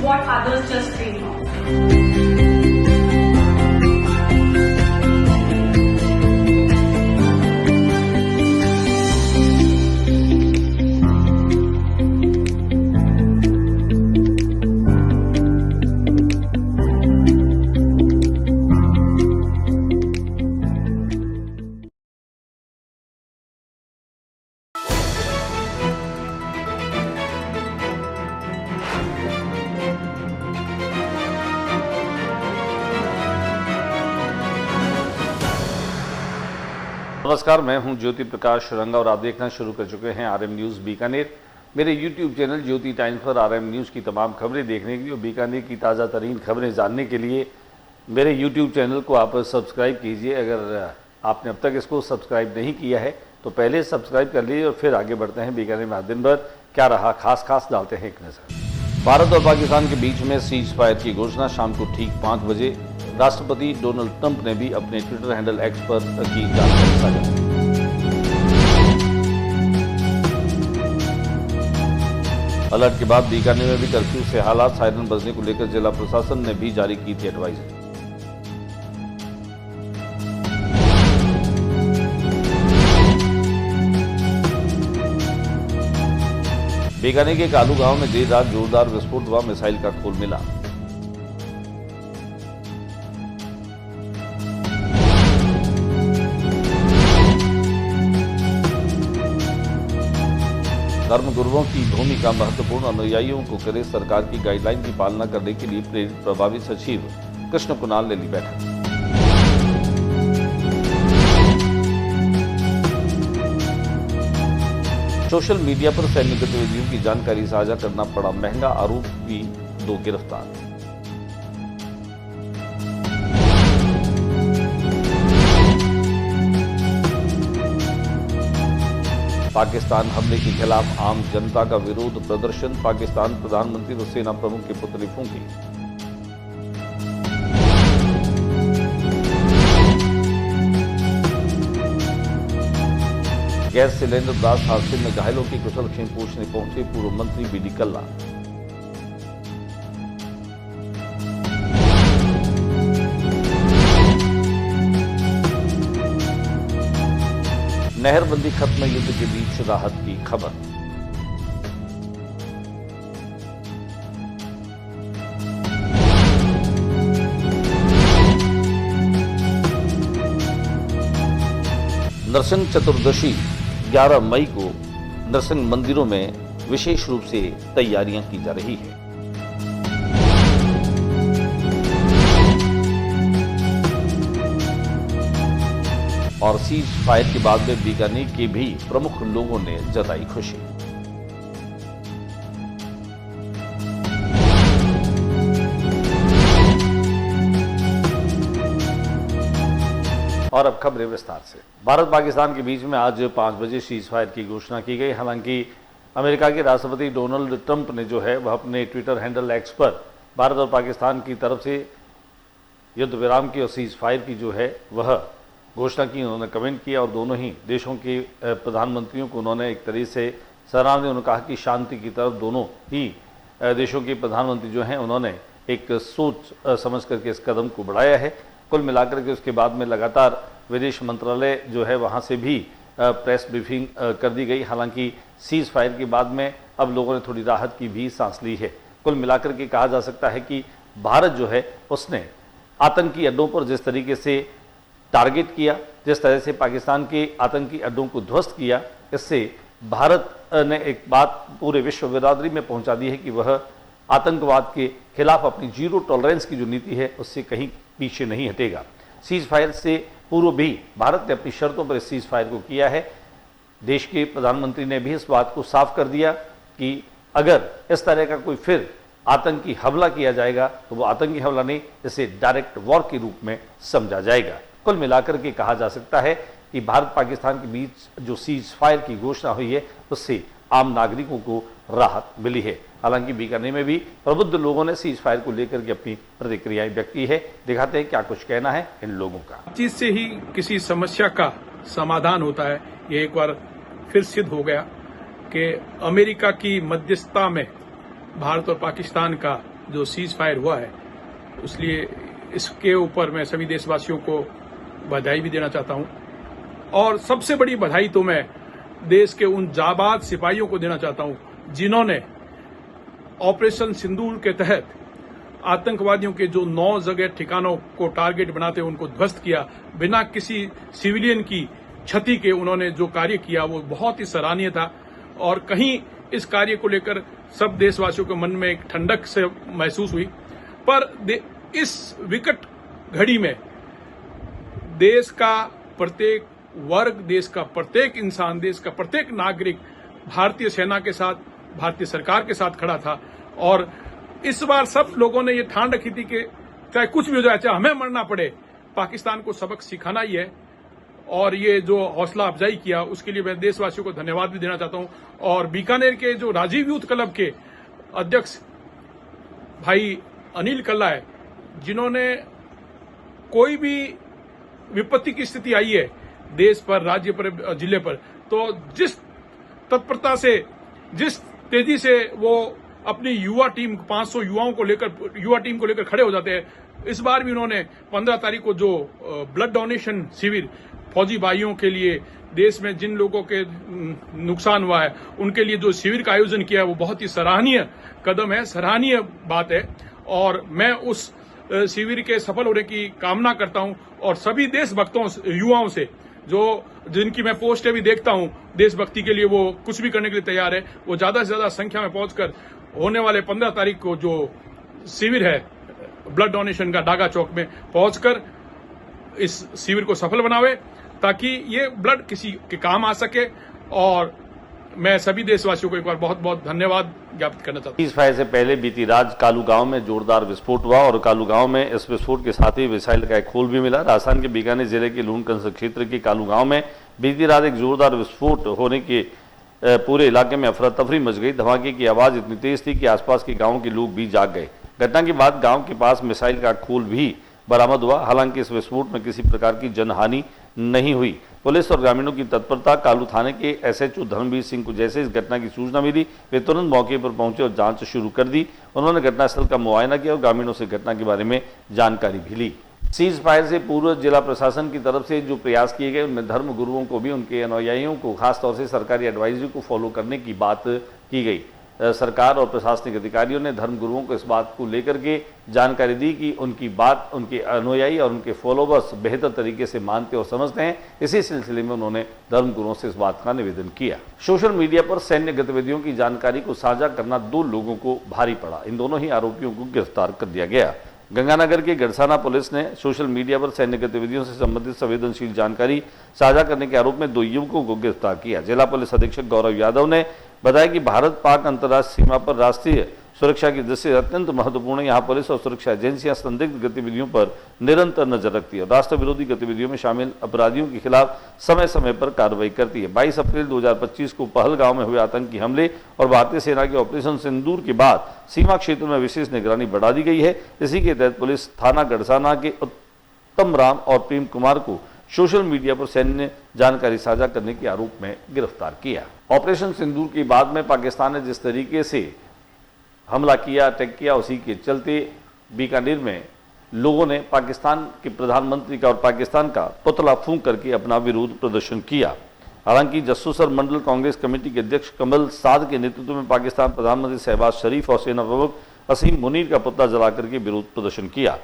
what others just dream of. नमस्कार, मैं हूं ज्योति प्रकाश रंगा और आप देखना शुरू कर चुके हैं आरएम न्यूज़ बीकानेर। मेरे यूट्यूब चैनल ज्योति टाइम्स पर आरएम न्यूज़ की तमाम खबरें देखने के लिए और बीकानेर की ताज़ा तरीन खबरें जानने के लिए मेरे यूट्यूब चैनल को आप सब्सक्राइब कीजिए। अगर आपने अब तक इसको सब्सक्राइब नहीं किया है तो पहले सब्सक्राइब कर लीजिए और फिर आगे बढ़ते हैं। बीकानेर में दिन भर क्या रहा खास डालते हैं एक नज़र। भारत और पाकिस्तान के बीच में सीज फायर की घोषणा शाम को ठीक 5 बजे राष्ट्रपति डोनाल्ड ट्रंप ने भी अपने ट्विटर हैंडल एक्स पर की जानकारी साझा की। अलर्ट के बाद बीकानेर में भी कर्फ्यू से हालात सायरन बजने को लेकर जिला प्रशासन ने भी जारी की थी एडवाइजरी। बीकानेर के कालू गांव में देर रात जोरदार विस्फोट हुआ, मिसाइल का खोल मिला। धर्मगुरुओं की भूमिका महत्वपूर्ण, अनुयायियों को करे सरकार की गाइडलाइन की पालना करने के लिए प्रेरित प्रभावी सचिव कृष्ण कुणाल ने ली बैठक। सोशल मीडिया पर सैन्य गतिविधियों की जानकारी साझा करना पड़ा महंगा, आरोपी 2 गिरफ्तार। पाकिस्तान हमले के खिलाफ आम जनता का विरोध प्रदर्शन, पाकिस्तान प्रधानमंत्री व सेना प्रमुख के पुतले फूंके। गैस सिलेंडर ब्लास्ट हादसे में घायलों की कुशलक्षेम पूछने पहुंचे पूर्व मंत्री बीडी कल्ला। नहरबंदी खत्म, युद्ध के बीच राहत की खबर। नरसिंह चतुर्दशी 11 मई को नरसिंह मंदिरों में विशेष रूप से तैयारियां की जा रही है। और सीज फायर के बाद में बीकानेर के भी प्रमुख लोगों ने जताई खुशी। और अब खबरें विस्तार से। भारत पाकिस्तान के बीच में आज 5 बजे सीज फायर की घोषणा की गई। हालांकि अमेरिका के राष्ट्रपति डोनाल्ड ट्रंप ने जो है वह अपने ट्विटर हैंडल एक्स पर भारत और पाकिस्तान की तरफ से युद्ध विराम की और सीज फायर की जो है वह घोषणा की। उन्होंने कमेंट किया और दोनों ही देशों के प्रधानमंत्रियों को उन्होंने एक तरीके से सराहना दी। उन्होंने कहा कि शांति की तरफ दोनों ही देशों के प्रधानमंत्री जो हैं उन्होंने एक सोच समझ करके इस कदम को बढ़ाया है। कुल मिलाकर के उसके बाद में लगातार विदेश मंत्रालय जो है वहाँ से भी प्रेस ब्रीफिंग कर दी गई। हालांकि सीज फायर के बाद में अब लोगों ने थोड़ी राहत की भी सांस ली है। कुल मिलाकर के कहा जा सकता है कि भारत जो है उसने आतंकी अड्डों पर जिस तरीके से टारगेट किया, जिस तरह से पाकिस्तान के आतंकी अड्डों को ध्वस्त किया, इससे भारत ने एक बात पूरे विश्व बिरादरी में पहुंचा दी है कि वह आतंकवाद के खिलाफ अपनी जीरो टॉलरेंस की जो नीति है उससे कहीं पीछे नहीं हटेगा। सीज फायर से पूर्व भी भारत ने अपनी शर्तों पर इस सीज फायर को किया है। देश के प्रधानमंत्री ने भी इस बात को साफ कर दिया कि अगर इस तरह का कोई फिर आतंकी हमला किया जाएगा तो वो आतंकी हमला नहीं, इसे डायरेक्ट वॉर के रूप में समझा जाएगा। कुल मिलाकर के कहा जा सकता है कि भारत पाकिस्तान के बीच जो सीज फायर की घोषणा हुई है उससे आम नागरिकों को राहत मिली है। हालांकि बीकानेर में भी प्रबुद्ध लोगों ने सीज फायर को लेकर के अपनी प्रतिक्रियाएं व्यक्त की है। दिखाते हैं क्या कुछ कहना है इन लोगों का। चीज से ही किसी समस्या का समाधान होता है। ये एक बार फिर सिद्ध हो गया कि अमेरिका की मध्यस्थता में भारत और पाकिस्तान का जो सीज फायर हुआ है, इसलिए इसके ऊपर मैं सभी देशवासियों को बधाई भी देना चाहता हूं। और सबसे बड़ी बधाई तो मैं देश के उन जाबाज सिपाहियों को देना चाहता हूं जिन्होंने ऑपरेशन सिंदूर के तहत आतंकवादियों के जो 9 जगह ठिकानों को टारगेट बनाते उनको ध्वस्त किया, बिना किसी सिविलियन की क्षति के उन्होंने जो कार्य किया वो बहुत ही सराहनीय था। और कहीं इस कार्य को लेकर सब देशवासियों के मन में एक ठंडक से महसूस हुई। पर इस विकट घड़ी में देश का प्रत्येक वर्ग, देश का प्रत्येक इंसान, देश का प्रत्येक नागरिक भारतीय सेना के साथ, भारतीय सरकार के साथ खड़ा था। और इस बार सब लोगों ने ये ठान रखी थी कि चाहे कुछ भी हो जाए, चाहे हमें मरना पड़े, पाकिस्तान को सबक सिखाना ही है। और ये जो हौसला अफजाई किया उसके लिए मैं देशवासियों को धन्यवाद भी देना चाहता हूं। और बीकानेर के जो राजीव यूथ क्लब के अध्यक्ष भाई अनिल कल्ला है, जिन्होंने कोई भी विपत्ति की स्थिति आई है देश पर, राज्य पर, जिले पर, तो जिस तत्परता से, जिस तेजी से वो अपनी युवा टीम 500 युवा टीम को लेकर खड़े हो जाते हैं। इस बार भी उन्होंने 15 तारीख को जो ब्लड डोनेशन शिविर फौजी भाइयों के लिए, देश में जिन लोगों के नुकसान हुआ है उनके लिए जो शिविर का आयोजन किया है वो बहुत ही सराहनीय कदम है, सराहनीय बात है। और मैं उस शिविर के सफल होने की कामना करता हूं। और सभी देशभक्तों, युवाओं से, जो जिनकी मैं पोस्टें भी देखता हूं देशभक्ति के लिए, वो कुछ भी करने के लिए तैयार है, वो ज्यादा से ज्यादा संख्या में पहुंचकर होने वाले 15 तारीख को जो शिविर है ब्लड डोनेशन का, डागा चौक में पहुंचकर इस शिविर को सफल बनावे, ताकि ये ब्लड किसी के काम आ सके। और मैं सभी देशवासियों को एक बार बहुत बहुत धन्यवाद ज्ञापित करना चाहता हूं। सीज फायर से पहले बीती रात कालू गांव में जोरदार विस्फोट हुआ और कालू गांव में इस विस्फोट के साथ ही मिसाइल का एक खोल भी मिला। राजस्थान के बीकानेर जिले के लूणकंस क्षेत्र के कालू गांव में बीती रात एक जोरदार विस्फोट होने के पूरे इलाके में अफरा तफरी मच गई। धमाके की आवाज इतनी तेज थी कि आसपास के गांव के लोग भी जाग गए। घटना के बाद गांव के पास मिसाइल का खोल भी बरामद हुआ। हालांकि इस विस्फोट में किसी प्रकार की जनहानि नहीं हुई। पुलिस और ग्रामीणों की तत्परता, कालू थाने के एसएचओ धर्मवीर सिंह को जैसे इस घटना की सूचना मिली, वे तुरंत मौके पर पहुंचे और जांच शुरू कर दी। उन्होंने घटनास्थल का मुआयना किया और ग्रामीणों से घटना के बारे में जानकारी भी ली। सीज फायर से पूर्व जिला प्रशासन की तरफ से जो प्रयास किए गए उनमें धर्म गुरुओं को भी, उनके अनुयायियों को, खासतौर से सरकारी एडवाइजरी को फॉलो करने की बात की गई। सरकार और प्रशासनिक अधिकारियों ने धर्म गुरुओं को इस बात को लेकर के जानकारी दी कि उनकी बात उनके अनुयायी और उनके फॉलोवर्स बेहतर तरीके से मानते और समझते हैं। इसी सिलसिले में उन्होंने धर्म गुरुओं से इस बात का निवेदन किया। सोशल मीडिया पर सैन्य गतिविधियों की जानकारी को साझा करना 2 लोगों को भारी पड़ा। इन दोनों ही आरोपियों को गिरफ्तार कर दिया गया। गंगानगर के गड़साना पुलिस ने सोशल मीडिया पर सैन्य गतिविधियों से संबंधित संवेदनशील जानकारी साझा करने के आरोप में 2 युवकों को गिरफ्तार किया। जिला पुलिस अधीक्षक गौरव यादव ने बताया कि भारत पाक अंतर्राष्ट्रीय सीमा पर राष्ट्रीय सुरक्षा की दृष्टि से अत्यंत महत्वपूर्ण है। यहाँ पुलिस और सुरक्षा एजेंसियां संदिग्ध गतिविधियों पर निरंतर नजर रखती है और राष्ट्र विरोधी गतिविधियों में शामिल अपराधियों के खिलाफ समय समय पर कार्रवाई करती है। 22 अप्रैल 2025 को पहलगांव में हुए आतंकी हमले और भारतीय सेना के ऑपरेशन सिंदूर के बाद सीमा क्षेत्र में विशेष निगरानी बढ़ा दी गई है। इसी के तहत पुलिस थाना गड़साना के उत्तम राम और प्रेम कुमार को सोशल मीडिया पर सैन्य जानकारी साझा करने के आरोप में गिरफ्तार किया। ऑपरेशन सिंदूर के बाद में पाकिस्तान ने जिस तरीके से हमला किया, अटैक किया, उसी के चलते बीकानेर में लोगों ने पाकिस्तान के प्रधानमंत्री का और पाकिस्तान का पुतला फूंक करके अपना विरोध प्रदर्शन किया। हालांकि जस्सूसर मंडल कांग्रेस कमेटी के अध्यक्ष कमल साद के नेतृत्व में पाकिस्तान प्रधानमंत्री शहबाज शरीफ और सेना प्रमुख असीम मुनीर का पुतला जलाकर के विरोध प्रदर्शन किया।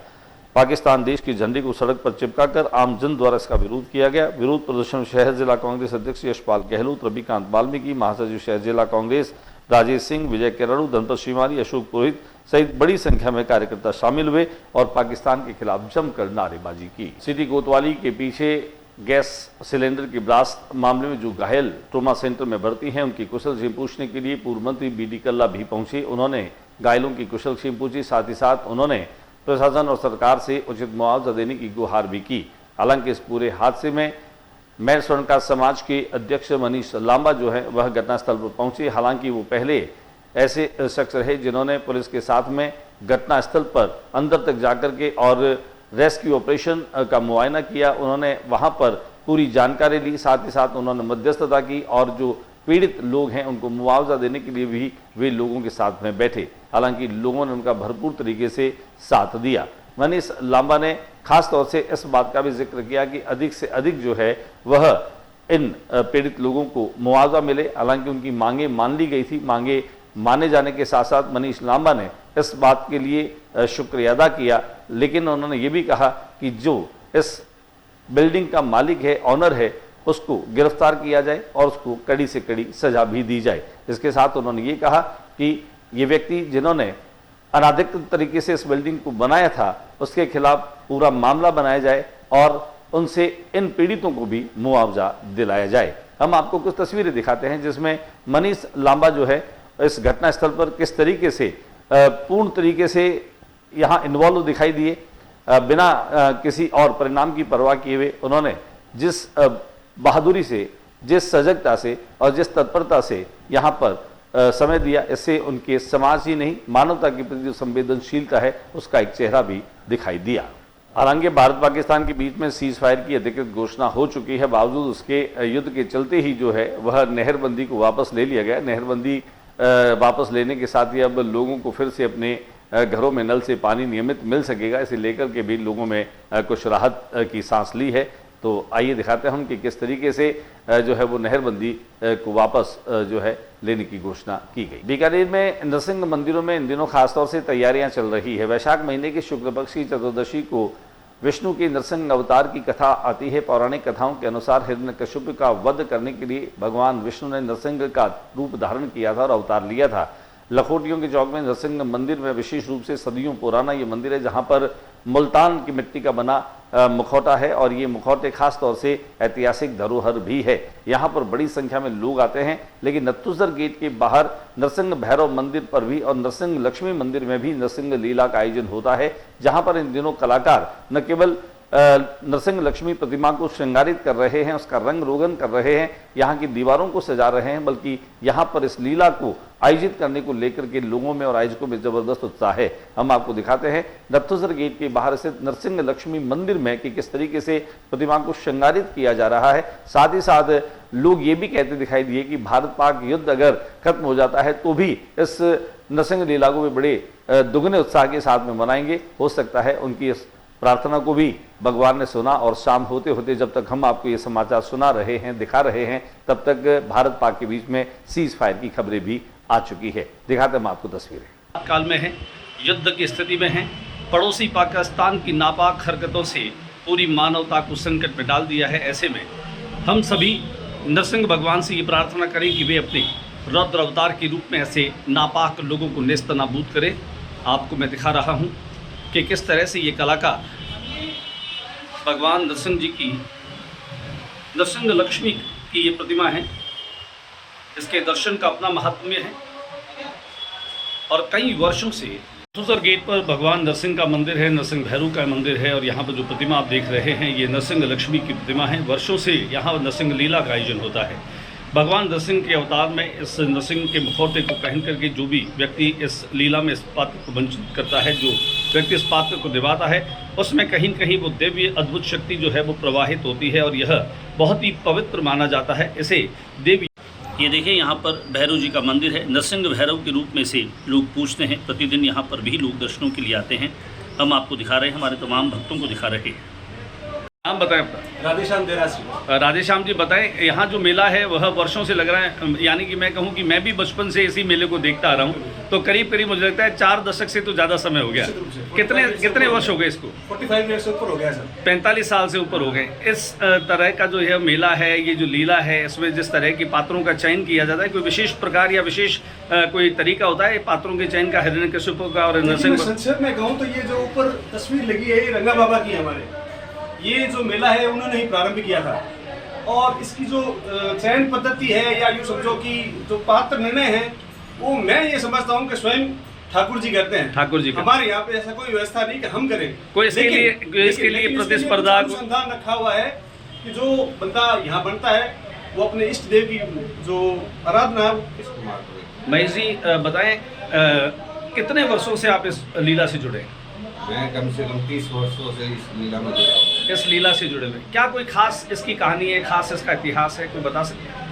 पाकिस्तान देश के झंडे को सड़क पर चिपकाकर आमजन द्वारा इसका विरोध किया गया। विरोध प्रदर्शन में शहर जिला कांग्रेस अध्यक्ष यशपाल गहलोत, रविकांत वाल्मीकि, महासचिव शहर जिला कांग्रेस राजेश सिंह, विजय केराड़ू, धनपत श्रीमाली, अशोक पुरोहित सहित बड़ी संख्या में कार्यकर्ता शामिल हुए और पाकिस्तान के खिलाफ जमकर नारेबाजी की। सिटी कोतवाली के पीछे गैस सिलेंडर के ब्लास्ट मामले में जो घायल ट्रोमा सेंटर में भर्ती हैं, उनकी कुशलक्षेम पूछने के लिए पूर्व मंत्री बीडी कल्ला भी पहुंचे। उन्होंने घायलों की कुशलक्षेम पूछी, साथ ही साथ उन्होंने प्रशासन और सरकार से उचित मुआवजा देने की गुहार भी की। हालांकि इस पूरे हादसे में मेर स्वर्णकार समाज के अध्यक्ष मनीष लांबा जो है वह घटनास्थल पर पहुंचे। हालांकि वो पहले ऐसे शख्स रहे जिन्होंने पुलिस के साथ में घटनास्थल पर अंदर तक जाकर के और रेस्क्यू ऑपरेशन का मुआयना किया। उन्होंने वहां पर पूरी जानकारी ली, साथ ही साथ उन्होंने मध्यस्थता की और जो पीड़ित लोग हैं उनको मुआवजा देने के लिए भी वे लोगों के साथ में बैठे। हालांकि लोगों ने उनका भरपूर तरीके से साथ दिया। मनीष लांबा ने खास तौर से इस बात का भी जिक्र किया कि अधिक से अधिक जो है वह इन पीड़ित लोगों को मुआवजा मिले। हालांकि उनकी मांगे मान ली गई थी। मांगे माने जाने के साथ साथ मनीष लांबा ने इस बात के लिए शुक्रिया अदा किया, लेकिन उन्होंने ये भी कहा कि जो इस बिल्डिंग का मालिक है, ऑनर है, उसको गिरफ्तार किया जाए और उसको कड़ी से कड़ी सजा भी दी जाए। इसके साथ उन्होंने ये कहा कि ये व्यक्ति जिन्होंने अनाधिकृत तरीके से इस बिल्डिंग को बनाया था उसके खिलाफ पूरा मामला बनाया जाए और उनसे इन पीड़ितों को भी मुआवजा दिलाया जाए। हम आपको कुछ तस्वीरें दिखाते हैं जिसमें मनीष लांबा जो है इस घटनास्थल पर किस तरीके से पूर्ण तरीके से यहाँ इन्वॉल्व दिखाई दिए, बिना किसी और परिणाम की परवाह किए हुए उन्होंने जिस बहादुरी से, जिस सजगता से और जिस तत्परता से यहाँ पर समय दिया, इससे उनके समाज ही नहीं मानवता के प्रति जो संवेदनशीलता है उसका एक चेहरा भी दिखाई दिया। हालांकि भारत पाकिस्तान के बीच में सीज फायर की अधिकृत घोषणा हो चुकी है, बावजूद उसके युद्ध के चलते ही जो है वह नहरबंदी को वापस ले लिया गया। नहरबंदी वापस लेने के साथ ही अब लोगों को फिर से अपने घरों में नल से पानी नियमित मिल सकेगा। इसे लेकर के भी लोगों में कुछ राहत की सांस ली है। तो आइए दिखाते हैं हम कि किस तरीके से जो है वो नहरबंदी को वापस जो है लेने की घोषणा की गई। बीकानेर में नरसिंह मंदिरों में इन दिनों खासतौर से तैयारियां चल रही है। वैशाख महीने की शुक्ल पक्ष की चतुर्दशी को विष्णु के नरसिंह अवतार की कथा आती है। पौराणिक कथाओं के अनुसार हिरण्यकश्यप का वध करने के लिए भगवान विष्णु ने नरसिंह का रूप धारण किया था और अवतार लिया था। लखोटियों के चौक में नरसिंह मंदिर में विशेष रूप से सदियों पुराना ये मंदिर है, जहाँ पर मुल्तान की मिट्टी का बना मुखौटा है और ये मुखौटे खास तौर से ऐतिहासिक धरोहर भी है। यहाँ पर बड़ी संख्या में लोग आते हैं, लेकिन नत्थुसर गेट के बाहर नरसिंह भैरव मंदिर पर भी और नरसिंह लक्ष्मी मंदिर में भी नरसिंह लीला का आयोजन होता है, जहाँ पर इन दिनों कलाकार न केवल नरसिंह लक्ष्मी प्रतिमा को श्रृंगारित कर रहे हैं, उसका रंग रोगन कर रहे हैं, यहाँ की दीवारों को सजा रहे हैं, बल्कि यहाँ पर इस लीला को आयोजित करने को लेकर के लोगों में और आयोजकों में जबरदस्त उत्साह है। हम आपको दिखाते हैं नत्थुसर गेट के बाहर स्थित नरसिंह लक्ष्मी मंदिर में कि किस तरीके से प्रतिमा को श्रृंगारित किया जा रहा है। साथ ही साथ लोग ये भी कहते दिखाई दिए कि भारत पाक युद्ध अगर खत्म हो जाता है तो भी इस नरसिंह लीला को भी बड़े दुगने उत्साह के साथ में मनाएंगे। हो सकता है उनकी इस प्रार्थना को भी भगवान ने सुना और शाम होते होते जब तक हम आपको ये समाचार सुना रहे हैं, दिखा रहे हैं, तब तक भारत पाक के बीच में सीज फायर की खबरें भी आ चुकी है। दिखाते हम आपको तस्वीरें। काल में है, युद्ध की स्थिति में है, पड़ोसी पाकिस्तान की नापाक हरकतों से पूरी मानवता को संकट में डाल दिया है। ऐसे में हम सभी नरसिंह भगवान से ये प्रार्थना करें कि वे अपने रौद्र अवतार के रूप में ऐसे नापाक लोगों को नेस्त नाबूद करें। आपको मैं दिखा रहा हूँ कि किस तरह से ये कलाकार भगवान नरसिंह जी की, नरसिंह लक्ष्मी की ये प्रतिमा है। इसके दर्शन का अपना महात्म्य है और कई वर्षों से नत्थुसर गेट पर भगवान नरसिंह का मंदिर है, नरसिंह भैरव का मंदिर है और यहाँ पर जो प्रतिमा आप देख रहे हैं ये नरसिंह लक्ष्मी की प्रतिमा है। वर्षों से यहाँ नरसिंह लीला का आयोजन होता है। भगवान नरसिंह के अवतार में इस नरसिंह के मुखौटे को पहन करके जो भी व्यक्ति इस लीला में इस पात्र को वंचित करता है, जो व्यक्ति इस पात्र को निभाता है, उसमें कहीं न कहीं वो दिव्य अद्भुत शक्ति जो है वो प्रवाहित होती है और यह बहुत ही पवित्र माना जाता है। इसे देवी, ये देखें यहाँ पर भैरव जी का मंदिर है। नरसिंह भैरव के रूप में से लोग पूछते हैं। प्रतिदिन यहाँ पर भी लोग दर्शनों के लिए आते हैं। हम आपको दिखा रहे हैं, हमारे तमाम भक्तों को दिखा रहे हैं। नाम बताएं अपना। राधेश्याम देरासी। राधेश्याम जी बताएं, यहाँ जो मेला है वह वर्षों से लग रहा है, यानी कि मैं कहूँ कि मैं भी बचपन से इसी मेले को देखता आ रहा हूँ, तो करीब करीब मुझे लगता है 4 दशक से तो ज़्यादा समय हो गया। कितने वर्ष हो गए इसको? 45 ईयर्स से ऊपर हो गया सर। 45 साल से ऊपर हो गए। इस तरह का जो है मेला है, ये जो लीला है, इसमें जिस तरह की पात्रों का चयन किया जाता है, कोई विशेष प्रकार या विशेष कोई तरीका होता है पात्रों के चयन का, हिरण्यकश्यप का और नरसिंह? संक्षेप में कहूँ तो ये जो ऊपर तस्वीर लगी है ये रंगा बाबा की हमारे, ये जो मेला है उन्होंने ही प्रारंभ किया था और इसकी जो चयन पद्धति है या यूँ समझो कि जो पात्र निर्णय है वो मैं ये समझता हूँ कि स्वयं ठाकुर जी करते हैं। ठाकुर जी हमारे यहाँ पे ऐसा कोई व्यवस्था नहीं कि हम करें कोई इसके लिए प्रतिस्पर्धा अनुसंधान रखा हुआ है कि जो बंदा यहाँ बनता है वो अपने इष्ट देव की जो आराधना है। महेश जी बताएं, कितने वर्षों से आप इस लीला से जुड़े? मैं कम से कम 30 वर्षों से इस लीला में जुड़ा हूँ। इस लीला से जुड़े हुए क्या कोई खास इसकी कहानी है, खास इसका इतिहास है, कोई बता सकते हैं?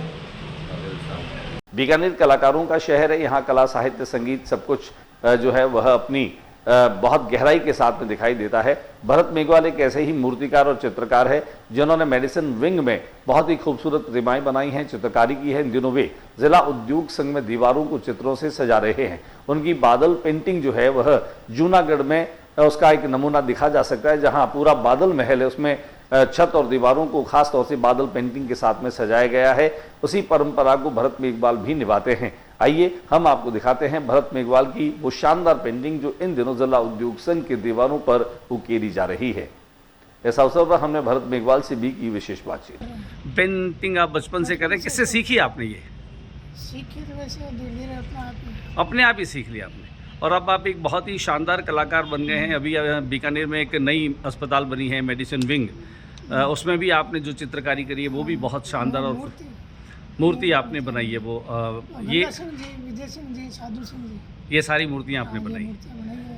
बीकानेर कलाकारों का शहर है। यहाँ कला, साहित्य, संगीत सब कुछ जो है वह अपनी बहुत गहराई के साथ में दिखाई देता है। भरत मेघवाल एक ऐसे ही मूर्तिकार और चित्रकार है जिन्होंने मेडिसिन विंग में बहुत ही खूबसूरत प्रतिमाएं बनाई हैं, चित्रकारी की है। इन दिनों वे जिला उद्योग संघ में दीवारों को चित्रों से सजा रहे हैं। उनकी बादल पेंटिंग जो है वह जूनागढ़ में उसका एक नमूना दिखा जा सकता है, जहां पूरा बादल महल है, उसमें छत और दीवारों को खास तौर से बादल पेंटिंग के साथ में सजाया गया है। उसी परंपरा को भरत मेघवाल भी निभाते हैं। आइए हम आपको दिखाते हैं भरत मेघवाल की वो शानदार पेंटिंग जो इन दिनों जिला उद्योग संघ के दीवारों पर उकेरी जा रही है। इस अवसर पर हमने भरत मेघवाल से भी की विशेष बातचीत। पेंटिंग आप बचपन से करें, किससे सीखी आपने ये? सीखी तो वैसे धीरे धीरे अपने आप ही सीख लिया आपने, और अब आप एक बहुत ही शानदार कलाकार बन गए हैं। अभी बीकानेर में एक नई अस्पताल बनी है मेडिसिन विंग, उसमें भी आपने जो चित्रकारी करी है वो भी बहुत शानदार, और मूर्ति आपने बनाई है वो ये विजय सिंह जी, साधु सिंह जी, ये सारी मूर्तियाँ आपने बनाई। मूर्तियाँ बनाई है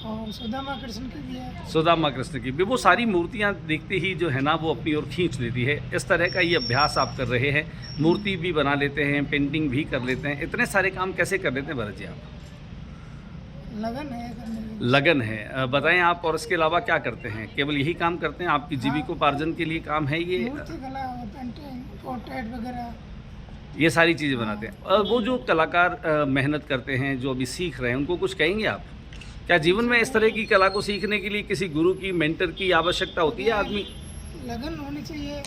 और सुदामा कृष्ण की भी है। सुदामा कृष्ण की भी, वो सारी मूर्तियाँ देखते ही जो है ना वो अपनी ओर खींच लेती है। इस तरह का ये अभ्यास आप कर रहे हैं, मूर्ति भी बना लेते हैं, पेंटिंग भी कर लेते हैं। इतने सारे काम कैसे कर लेते हैं भरत जी आप? लगन है करने की। लगन है। बताएं आप, और इसके अलावा क्या करते हैं? केवल यही काम करते हैं? आपकी जीविकोपार्जन के लिए काम है ये? मूर्ति कला, पेंटिंग, पोर्ट्रेट वगैरह ये सारी चीज़ें बनाते हैं। और वो जो कलाकार मेहनत करते हैं, जो अभी सीख रहे हैं, उनको कुछ कहेंगे आप? क्या जीवन में इस तरह की कला को सीखने के लिए किसी गुरु की, मेंटर की आवश्यकता होती है? आदमी लगन होनी चाहिए,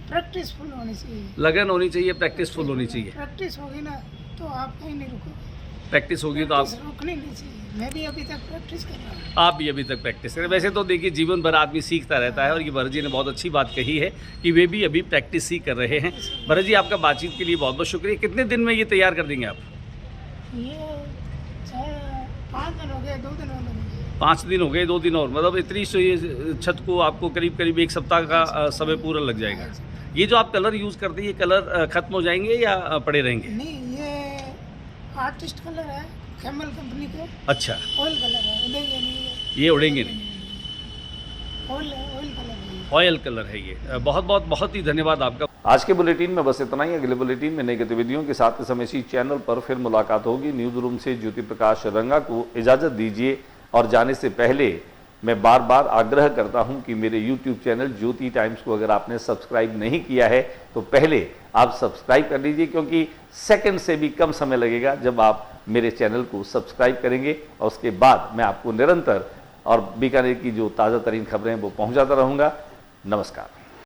प्रैक्टिसफुल होनी चाहिए। लगन होनी चाहिए, प्रैक्टिसफुल होनी चाहिए। प्रैक्टिस होगी ना तो आप कहीं नहीं रुकोगे। प्रैक्टिस होगी तो आप, रुकनी नहीं चाहिए। मैं भी अभी तक प्रैक्टिस कर रहा हूँ। आप भी अभी तक प्रैक्टिस करें। वैसे तो देखिए जीवन भर आदमी सीखता रहता है, और ये भरत जी ने बहुत अच्छी बात कही है कि वे भी अभी प्रैक्टिस ही कर रहे हैं। भरत जी आपका बातचीत के लिए बहुत बहुत शुक्रिया। कितने दिन में ये तैयार कर देंगे आप? ये 5 दिन हो गए, 2 दिन हो गए। 5 दिन हो गए, 2 दिन और, मतलब इतनी ये छत को आपको करीब करीब 1 सप्ताह का समय पूरा लग जाएगा। ये जो आप कलर यूज़ करते हैं, ये कलर खत्म हो जाएंगे या पड़े रहेंगे? नहीं, ये आर्टिस्ट कलर है, कैमल कंपनी के। अच्छा, ऑयल कलर है, उड़ेंगे नहीं ये उड़ेंगे नहीं, ऑयल कलर है। ऑयल कलर है ये। बहुत ही धन्यवाद आपका। आज के बुलेटिन में बस इतना ही। अगले बुलेटिन में नई गतिविधियों के साथ समय इसी चैनल पर फिर मुलाकात होगी। न्यूज रूम से ज्योति प्रकाश रंगा को इजाज़त दीजिए, और जाने से पहले मैं बार बार आग्रह करता हूं कि मेरे YouTube चैनल ज्योति टाइम्स को अगर आपने सब्सक्राइब नहीं किया है तो पहले आप सब्सक्राइब कर लीजिए, क्योंकि सेकंड से भी कम समय लगेगा जब आप मेरे चैनल को सब्सक्राइब करेंगे, और उसके बाद मैं आपको निरंतर और बीकानेर की जो ताज़ा तरीन खबरें वो पहुंचाता रहूँगा। नमस्कार।